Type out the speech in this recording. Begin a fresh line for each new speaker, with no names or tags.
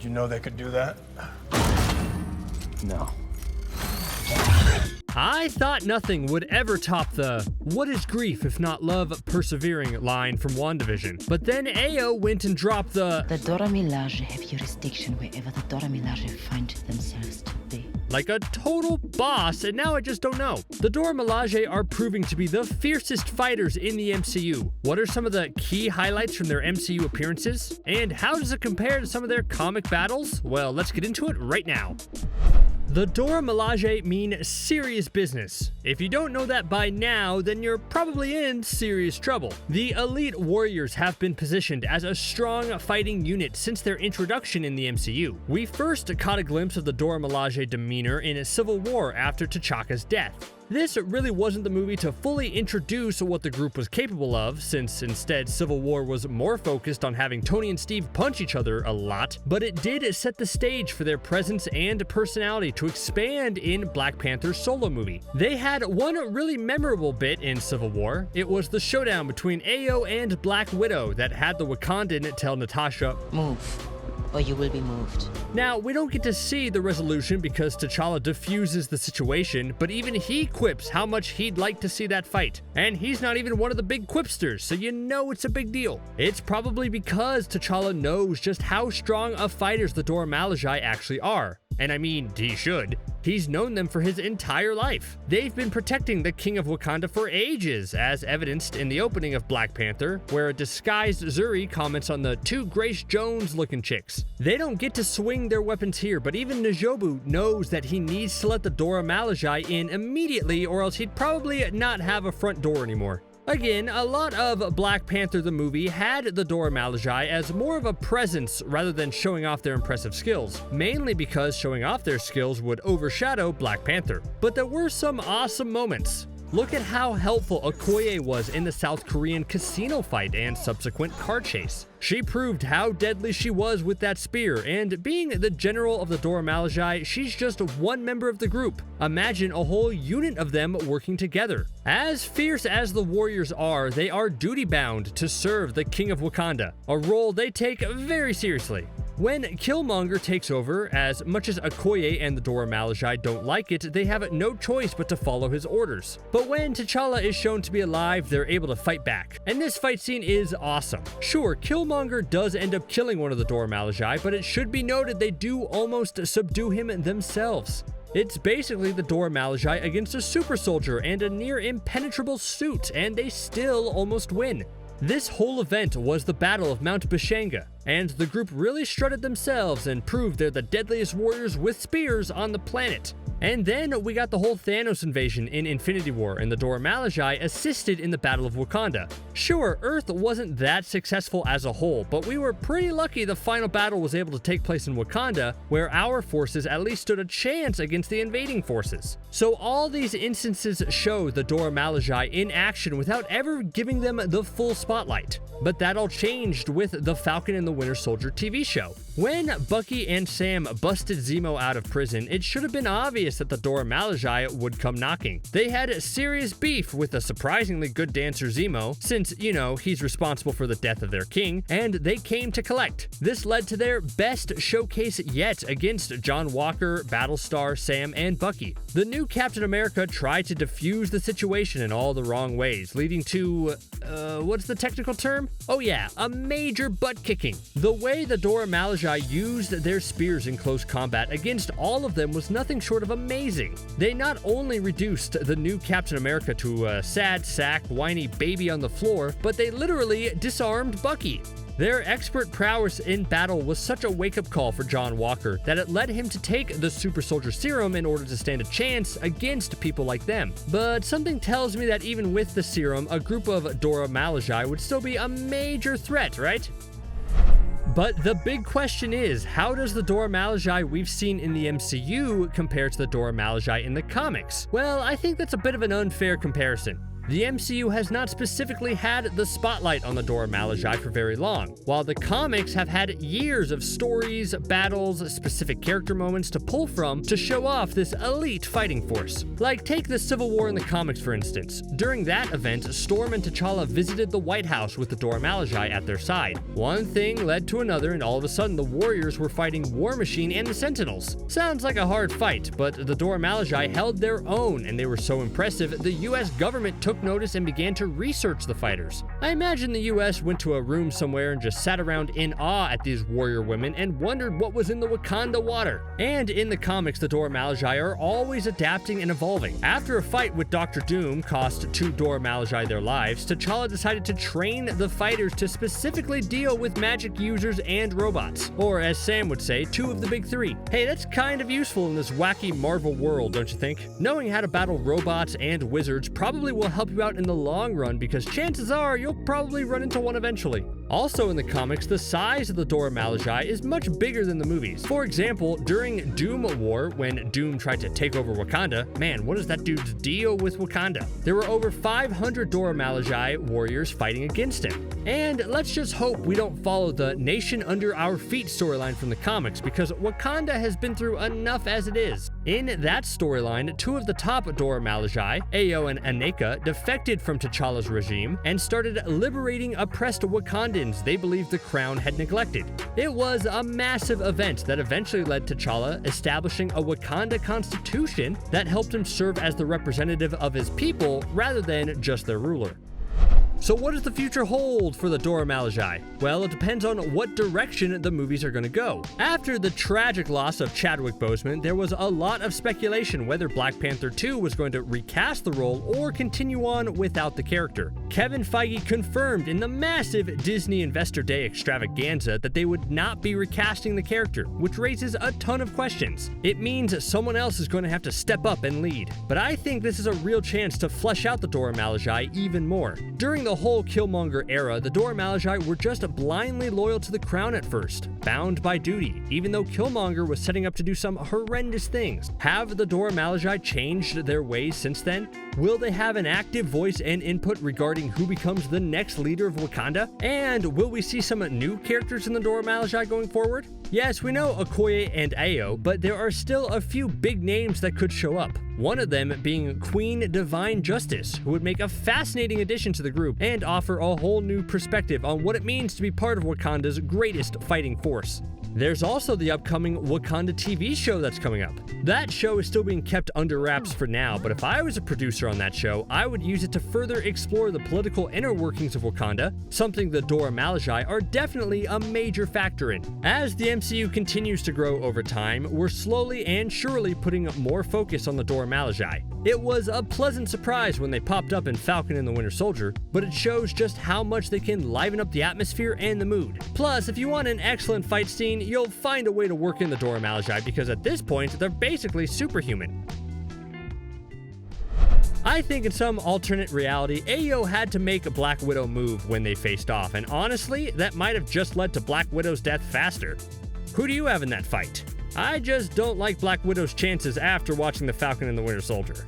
you know they could do that?
No.
I thought nothing would ever top the "what is grief if not love, persevering" line from WandaVision. But then Ayo went and dropped the
Dora Milaje have jurisdiction wherever the Dora Milaje find themselves to be.
Like a total boss, and now I just don't know. The Dora Milaje are proving to be the fiercest fighters in the MCU. What are some of the key highlights from their MCU appearances? And how does it compare to some of their comic battles? Well, let's get into it right now. The Dora Milaje mean serious business. If you don't know that by now, then you're probably in serious trouble. The elite warriors have been positioned as a strong fighting unit since their introduction in the MCU. We first caught a glimpse of the Dora Milaje demeanor in Civil War after T'Chaka's death. This really wasn't the movie to fully introduce what the group was capable of, since instead Civil War was more focused on having Tony and Steve punch each other a lot, but it did set the stage for their presence and personality to expand in Black Panther's solo movie. They had one really memorable bit in Civil War. It was the showdown between Ayo and Black Widow that had the Wakandan tell Natasha,
"Move, or you will be moved."
Now, we don't get to see the resolution because T'Challa diffuses the situation, but even he quips how much he'd like to see that fight. And he's not even one of the big quipsters, so you know it's a big deal. It's probably because T'Challa knows just how strong of fighters the Dora Milaje actually are. And I mean, he should. He's known them for his entire life. They've been protecting the King of Wakanda for ages, as evidenced in the opening of Black Panther, where a disguised Zuri comments on the two Grace Jones-looking chicks. They don't get to swing their weapons here, but even N'Jobu knows that he needs to let the Dora Milaje in immediately, or else he'd probably not have a front door anymore. Again, a lot of Black Panther the movie had the Dora Milaje as more of a presence rather than showing off their impressive skills, mainly because showing off their skills would overshadow Black Panther. But there were some awesome moments. Look at how helpful Okoye was in the South Korean casino fight and subsequent car chase. She proved how deadly she was with that spear, and being the general of the Dora Milaje, she's just one member of the group. Imagine a whole unit of them working together. As fierce as the warriors are, they are duty-bound to serve the King of Wakanda, a role they take very seriously. When Killmonger takes over, as much as Okoye and the Dora Milaje don't like it, they have no choice but to follow his orders. But when T'Challa is shown to be alive, they're able to fight back. And this fight scene is awesome. Sure, Killmonger does end up killing one of the Dora Milaje, but it should be noted they do almost subdue him themselves. It's basically the Dora Milaje against a super soldier and a near impenetrable suit, and they still almost win. This whole event was the Battle of Mount Bashanga, and the group really strutted themselves and proved they're the deadliest warriors with spears on the planet. And then we got the whole Thanos invasion in Infinity War, and the Dora Milaje assisted in the Battle of Wakanda. Sure, Earth wasn't that successful as a whole, but we were pretty lucky the final battle was able to take place in Wakanda, where our forces at least stood a chance against the invading forces. So all these instances show the Dora Milaje in action without ever giving them the full spotlight. But that all changed with the Falcon and the Winter Soldier TV show. When Bucky and Sam busted Zemo out of prison, it should have been obvious that the Dora Milaje would come knocking. They had serious beef with the surprisingly good dancer Zemo, since, you know, he's responsible for the death of their king, and they came to collect. This led to their best showcase yet against John Walker, Battlestar, Sam, and Bucky. The new Captain America tried to defuse the situation in all the wrong ways, leading to, what's the technical term? Oh yeah, a major butt kicking. The way the Dora Milaje used their spears in close combat against all of them was nothing short of amazing. They not only reduced the new Captain America to a sad sack, whiny baby on the floor, but they literally disarmed Bucky. Their expert prowess in battle was such a wake-up call for John Walker that it led him to take the super soldier serum in order to stand a chance against people like them. But something tells me that even with the serum, a group of Dora Milaje would still be a major threat, right? But the big question is, how does the Dora Milaje we've seen in the MCU compare to the Dora Milaje in the comics? Well, I think that's a bit of an unfair comparison. The MCU has not specifically had the spotlight on the Dora Milaje for very long, while the comics have had years of stories, battles, specific character moments to pull from to show off this elite fighting force. Like take the Civil War in the comics for instance. During that event, Storm and T'Challa visited the White House with the Dora Milaje at their side. One thing led to another and all of a sudden the warriors were fighting War Machine and the Sentinels. Sounds like a hard fight, but the Dora Milaje held their own and they were so impressive the US government took notice and began to research the fighters. I imagine the US went to a room somewhere and just sat around in awe at these warrior women and wondered what was in the Wakanda water. And in the comics, the Dora Milaje are always adapting and evolving. After a fight with Dr. Doom cost 2 Dora Milaje their lives, T'Challa decided to train the fighters to specifically deal with magic users and robots. Or as Sam would say, 2 of the big 3. Hey, that's kind of useful in this wacky Marvel world, don't you think? Knowing how to battle robots and wizards probably will help you out in the long run because chances are you'll probably run into one eventually. Also in the comics, the size of the Dora Milaje is much bigger than the movies. For example, during Doom War, when Doom tried to take over Wakanda, man, what is that dude's deal with Wakanda? There were over 500 Dora Milaje warriors fighting against him. And let's just hope we don't follow the nation under our feet storyline from the comics because Wakanda has been through enough as it is. In that storyline, 2 of the top Dora Milaje, Ayo and Aneka, defected from T'Challa's regime and started liberating oppressed Wakandans they believed the crown had neglected. It was a massive event that eventually led to T'Challa establishing a Wakanda constitution that helped him serve as the representative of his people rather than just their ruler. So what does the future hold for the Dora Milaje? Well, it depends on what direction the movies are going to go. After the tragic loss of Chadwick Boseman, there was a lot of speculation whether Black Panther 2 was going to recast the role or continue on without the character. Kevin Feige confirmed in the massive Disney Investor Day extravaganza that they would not be recasting the character, which raises a ton of questions. It means someone else is going to have to step up and lead. But I think this is a real chance to flesh out the Dora Milaje even more. During the whole Killmonger era, the Dora Milaje were just blindly loyal to the crown at first, bound by duty, even though Killmonger was setting up to do some horrendous things. Have the Dora Milaje changed their ways since then? Will they have an active voice and input regarding who becomes the next leader of Wakanda? And will we see some new characters in the Dora Milaje going forward? Yes, we know Okoye and Ayo, but there are still a few big names that could show up. One of them being Queen Divine Justice, who would make a fascinating addition to the group and offer a whole new perspective on what it means to be part of Wakanda's greatest fighting force. There's also the upcoming Wakanda TV show that's coming up. That show is still being kept under wraps for now, but if I was a producer on that show, I would use it to further explore the political inner workings of Wakanda, something the Dora Milaje are definitely a major factor in. As the MCU continues to grow over time, we're slowly and surely putting more focus on the Dora Milaje. It was a pleasant surprise when they popped up in Falcon and the Winter Soldier, but it shows just how much they can liven up the atmosphere and the mood. Plus, if you want an excellent fight scene, you'll find a way to work in the Dora Milaje because at this point, they're basically superhuman. I think in some alternate reality, Ayo had to make a Black Widow move when they faced off, and honestly, that might have just led to Black Widow's death faster. Who do you have in that fight? I just don't like Black Widow's chances after watching the Falcon and the Winter Soldier.